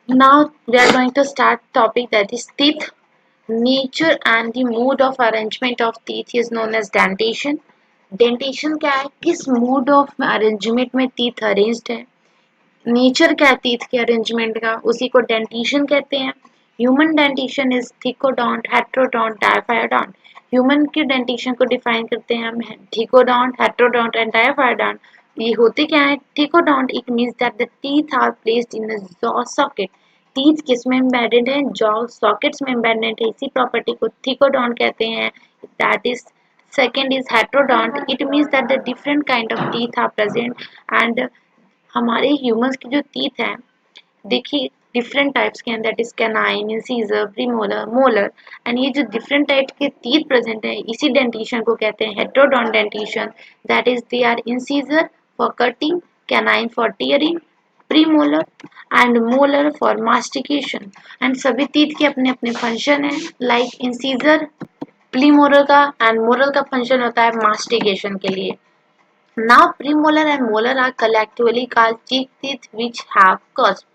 Now we are going to start topic that is teeth. Nature and the mode of arrangement of teeth is known as dentation. Dentation क्या है? किस mode of arrangement में teeth arranged है? Nature क्या है teeth के arrangement का? उसी को डेंटिशन कहते हैं. Human dentition is thecodont, heterodont, diphyodont. Human के डेंटिशन को डिफाइन करते हैं हम थिकोडोंट, हेट्रोडोंट एंड डायफायोडोंट. ये होते क्या है? Thecodont it means that the teeth are placed in a jaw socket. Teeth किस में एम्बेडेड है? जॉ सॉकेट्स में एम्बेडेड है. इसी प्रॉपर्टी को थिकोडोंट कहते हैं. That is second is heterodont. It means that the different kind of teeth are present and हमारे ह्यूमंस की जो टीथ हैं देखिए डिफरेंट टाइप्स के हैं. That is canine, incisor, premolar, molar. And ये जो डिफरेंट टाइप के टीथ प्रेजेंट है इसी डेंटिशन को कहते हैं heterodont dentition. That is they are incisor for cutting, canine for tearing, premolar and molar for mastication. And सभी टीथ के अपने अपने फंक्शन है. लाइक इंसीजर प्रीमोलर का एंड मोलर का फंक्शन होता है मास्टिकेशन के लिए. Now premolar and molar are collectively called cheek teeth which have cusp.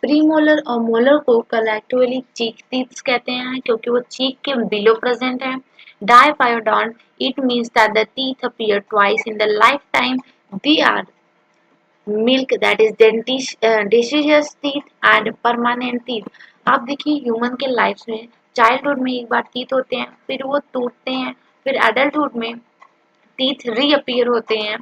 Premolar और मोलर को कलेक्टिवली चीक टीथ कहते हैं क्योंकि वो चीक के बिलो प्रेजेंट है. Diphyodont it means that the teeth appear twice in the life time. They are milk that is deciduous teeth and permanent teeth. आप देखिए ह्यूमन के लाइफ में चाइल्डहुड में एक बार टीथ होते हैं, फिर वो टूटते हैं, फिर एडल्टहुड में टीथ रीअपीयर होते हैं.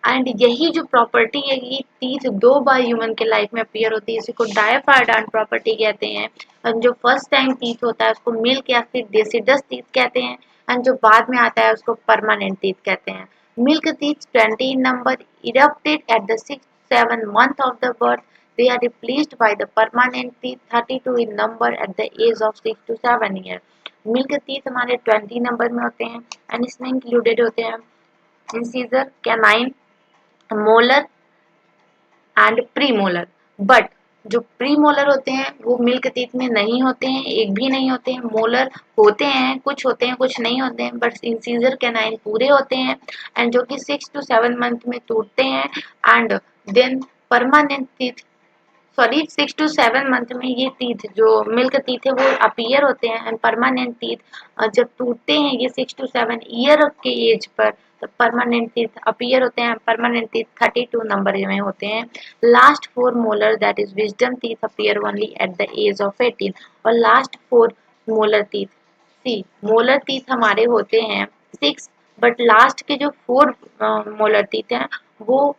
एंड यही जो प्रॉपर्टी है कि टीथ दो बार ह्यूमन के लाइफ में अपीयर होती है, इसी को डायफायोडोंट प्रॉपर्टी कहते हैं. और जो फर्स्ट टाइम टीथ होता है उसको मिल्क या फिर डेसिडस टीथ कहते हैं. एंड जो बाद में आता है उसको परमानेंट टीथ कहते हैं. Milk teeth 20 in number erupted at the 6-7 month of the birth. They are replaced by the permanent teeth 32 in number at the age of 6 to 7 years. Milk teeth हमारे 20 number में होते हैं and इसमें included होते हैं incisor, canine, molar and premolar. But जो premolar होते हैं वो मिल्क टीथ में नहीं होते हैं, एक भी नहीं होते हैं. मोलर होते हैं, कुछ नहीं होते हैं, बट इंसीजर कैनाइन पूरे होते हैं एंड जो कि 6 to 7 मंथ में टूटते हैं. And then permanent teeth 6 to 7 month में ये टीथ जो मिल्क टीथ है वो अपीयर होते हैं. एंड परमानेंट टीथ जब टूटते हैं ये 6 to 7 ईयर के एज पर, तो परमानेंट टीथ अपीयर होते हैं. परमानेंट टीथ 32 नंबर में होते हैं. Last 4 molar that is wisdom teeth appear only at the age of 18. और last 4 molar teeth, C molar teeth हमारे होते हैं 6, बट लास्ट के जो 4 मोलर टीथ हैं वो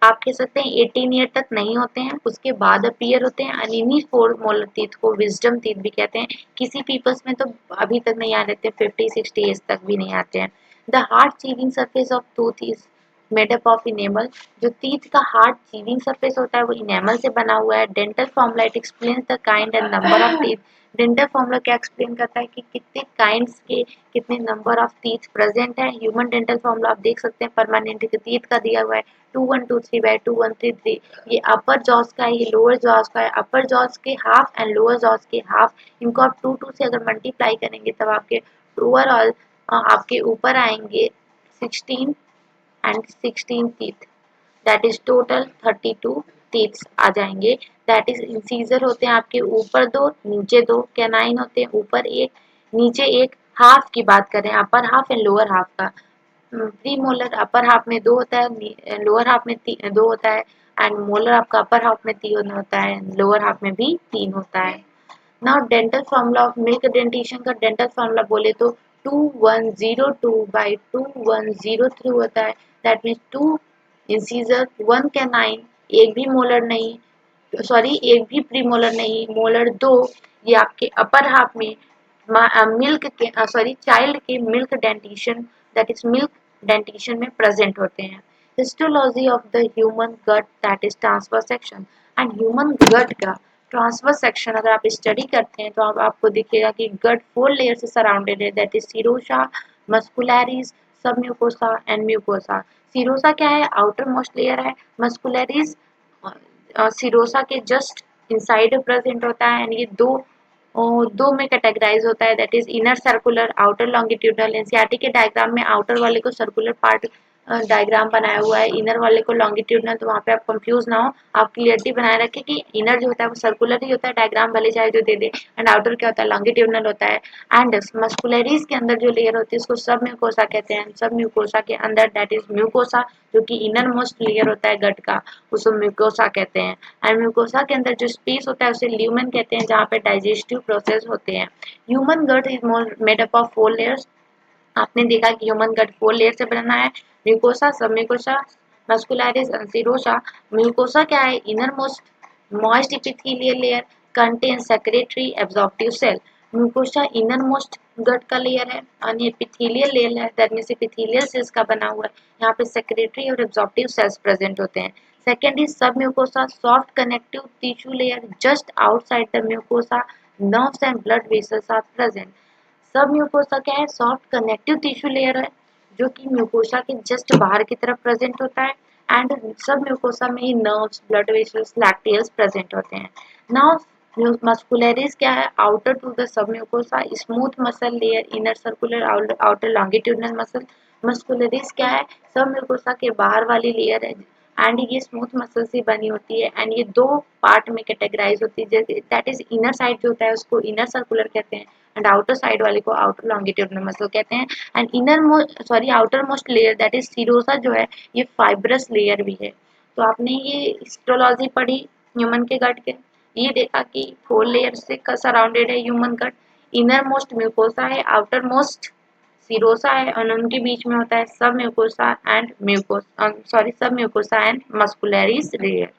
आप कह सकते हैं 18 ईयर तक नहीं होते हैं, उसके बाद अपीयर होते हैं. और इन्हीं 4 मोलर टीथ को विजडम टीथ भी कहते हैं. किसी पीपल्स में तो अभी तक नहीं आ रहे थे, 50-60 एज तक भी नहीं आते हैं. The hard chewing surface of tooth is made up of enamel. जो टीथ का हार्ड चीविंग सरफेस होता है वो इनेमल से बना हुआ है. Dental formula it explains the kind and number of teeth. Dental formula क्या एक्सप्लेन करता है कि कितने काइंड्स के कितने नंबर ऑफ टीथ प्रेजेंट है. ह्यूमन डेंटल फॉर्मूला आप देख सकते हैं परमानेंट टीथ का दिया हुआ है 2123/2133. ये अपर जॉस का है, ये लोअर जॉस का है. अपर जॉस के हाफ एंड लोअर जॉस के हाफ, इनको आप 2 से अगर मल्टीप्लाई करेंगे तब आपके ओवरऑल आपके ऊपर आएंगे 16 and 16 teeth. That is total 32 teeth आ जाएंगे. दैट इज इंसीजर होते हैं आपके ऊपर 2 नीचे 2. कैनाइन होते हैं ऊपर 1 नीचे 1. हाफ की बात करें upper half and lower half का, प्री मोलर अपर हाफ में 2 होता है, लोअर हाफ में 2 होता है. एंड मोलर आपका अपर हाफ में 3 होता है, लोअर हाफ में भी 3 होता है. Now dental formula of milk dentition का डेंटल फॉर्मूला बोले तो 2102/2103 होता है. दैट मीन्स 2 इंसीजर 1 कैनाइन, एक भी मोलर नहीं, सॉरी एक भी प्रीमोलर नहीं, मोलर 2. ये आपके अपर हाफ में मिल्क के चाइल्ड के milk dentition that is milk dentition में प्रेजेंट होते हैं. Histology of the human gut that is transfer section. And human gut का ट्रांसफर सेक्शन अगर आप स्टडी करते हैं तो आपको दिखेगा कि गट 4 लेयर से सराउंडेड है. दैट इज सीरोसा, मस्कुलरिस, सब म्यूकोसा एंड म्यूकोसा. सीरोसा क्या है? आउटर मोस्ट लेयर है. मस्कुलरिस सीरोसा के जस्ट इनसाइड प्रेजेंट होता है. एंड ये दो में कैटेगराइज होता है. That is inner circular, outer longitudinal. NCERT के डायग्राम में आउटर वाले को सर्कुलर पार्ट डायग्राम बनाया हुआ है, इनर वाले को लॉन्गिट्यूडनल, तो वहाँ पे आप कंफ्यूज ना हो, आप क्लियरिटी बनाए रखें कि इनर जो होता है वो सर्कुलर ही होता है, डायग्राम भले चाहे जो दे दे, एंड आउटर क्या होता है, लॉन्गिट्यूडनल होता है। एंड मस्कुलरीज के अंदर जो लेयर होती है उसको सब म्यूकोसा कहते हैं। सब म्यूकोसा के अंदर दैट इज म्यूकोसा, जो कि इनर मोस्ट लेयर होता है गट का, उसको म्यूकोसा कहते हैं। एंड म्यूकोसा के अंदर जो स्पेस होता है उसे ल्यूमेन कहते हैं, जहाँ पे डाइजेस्टिव प्रोसेस होते हैं। Human gut is more made up of 4 layers. आपने देखा कि ह्यूमन गट 4 लेयर से बना है, mucosa, sub mucosa, muscularis and serosa. Mucosa क्या है, inner most moist epithelial layer contain secretory absorptive cell. Mucosa inner most gut का लेयर है, और ये एपिथेलियल लेयर है, दैट मींस एपिथेलियल सेल्स का बना हुआ है। यहाँ पे सेक्रेटरी और एब्जॉर्प्टिव सेल्स प्रेजेंट होते हैं। Second is submucosa, soft connective tissue layer just outside the mucosa, nerves and blood vessels are present. Submucosa क्या है, सॉफ्ट कनेक्टिव टिश्यू लेयर है, जो कि म्यूकोसा के जस्ट बाहर की तरफ प्रेजेंट होता है। एंड सब म्यूकोसा में ही nerves, blood vessels, lacteals present होते हैं। नाउ मस्कुलरिस क्या है, outer to the sub mucosa, smooth muscle layer, inner circular, outer longitudinal muscle. Muscularis क्या है, सब म्यूकोसा के बाहर वाली लेयर है, एंड ये स्मूथ मसल से बनी होती है, एंड ये दो पार्ट में कैटेगराइज होती है, जैसे दैट इज इनर साइड जो होता है उसको इनर सर्कुलर कहते हैं, एंड आउटर साइड वाले को आउटर लॉन्गिट्यूडनल मसल कहते हैं। And inner most sorry outer most layer that is serosa जो है, ये फाइब्रस लेयर भी है। तो आपने ये हिस्टोलॉजी पढ़ी ह्यूमन के गट के, ये देखा कि 4 लेयर से सराउंडेड है ह्यूमन गट। इनर मोस्ट म्यूकोसा है, आउटर मोस्ट सीरोसा है, और उनके बीच में होता है सब म्यूकोसा एंड म्यूकोस सब म्यूकोसा एंड मस्कुलरिस लेयर।